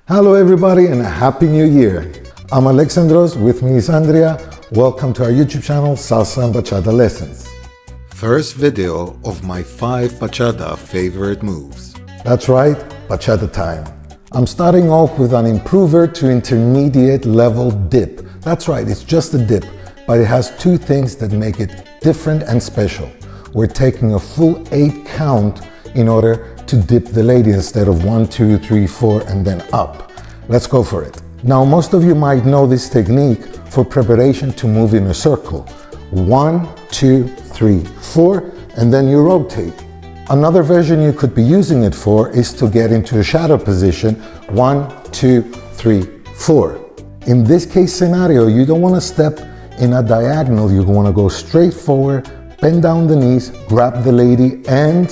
Hello everybody and a happy new year. I'm Alexandros, with me is Andrea. Welcome to our YouTube channel, Salsa and Bachata Lessons. First video of my 5 bachata favorite moves. That's right, bachata time. I'm starting off with an improver to intermediate level dip. That's right, it's just a dip, but it has two things that make it different and special. We're taking a full 8 count in order to dip the lady instead of 1, 2, 3, 4 and then up. Let's go for it. Now most of you might know this technique for preparation to move in a circle. 1, 2, 3, 4 and then you rotate. Another version you could be using it for is to get into a shadow position. 1, 2, 3, 4. In this case scenario, you don't want to step in a diagonal. You want to go straight forward, bend down the knees, grab the lady and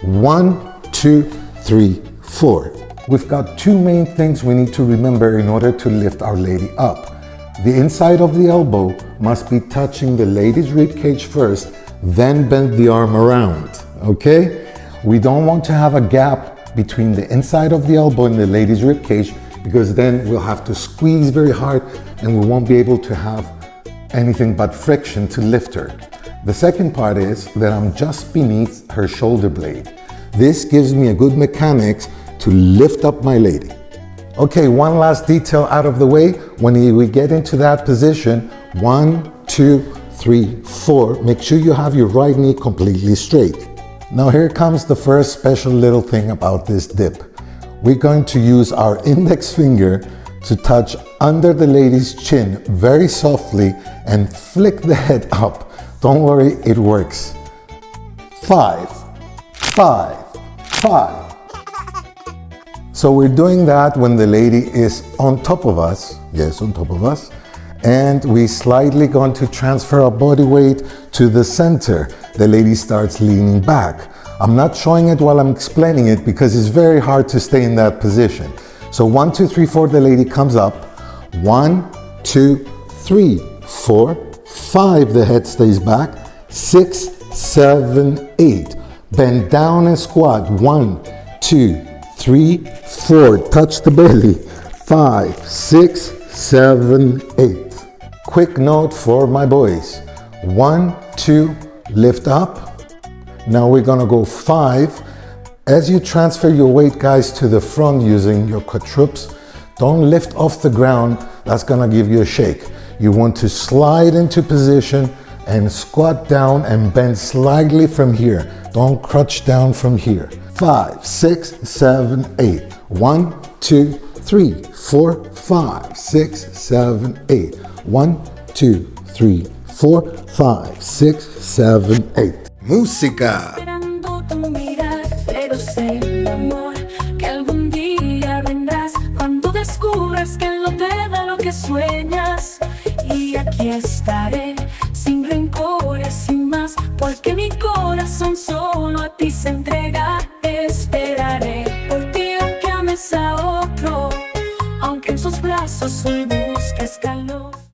1, 2, 3, 4. We've got two main things we need to remember in order to lift our lady up. The inside of the elbow must be touching the lady's rib cage first, then bend the arm around, okay? We don't want to have a gap between the inside of the elbow and the lady's rib cage, because then we'll have to squeeze very hard and we won't be able to have anything but friction to lift her. The second part is that I'm just beneath her shoulder blade. This gives me a good mechanics to lift up my lady. Okay, one last detail out of the way. When we get into that position, 1, 2, 3, 4, make sure you have your right knee completely straight. Now here comes the first special little thing about this dip. We're going to use our index finger to touch under the lady's chin very softly and flick the head up. Don't worry, it works. 5, 5, 5. So we're doing that when the lady is on top of us, yes, on top of us, and we slightly going to transfer our body weight to the center. The lady starts leaning back. I'm not showing it while I'm explaining it because it's very hard to stay in that position. So 1, 2, 3, 4, the lady comes up. 1, 2, 3, 4, 5, the head stays back. 6, 7, 8. Bend down and squat. 1, 2, 3, 4. Touch the belly. 5, 6, 7, 8. Quick note for my boys. 1, 2, lift up. Now we're gonna go 5. As you transfer your weight, guys, to the front using your quadrups, don't lift off the ground. That's gonna give you a shake. You want to slide into position and squat down and bend slightly from here. Don't crouch down from here. 5, 6, 7, 8. 1, 2, 3, 4, 5, 6, 7, 8. 1, 2, 3, 4, 5, 6, 7, 8. Música. Esperando tu mirar, pero sé, mi amor, que algún día vendrás cuando descubras que no te da lo que sueñas. Y aquí estaré, sin rencores, sin más, porque mi corazón solo a ti se entrega. Esperaré por ti aunque ames a otro, aunque en sus brazos hoy busques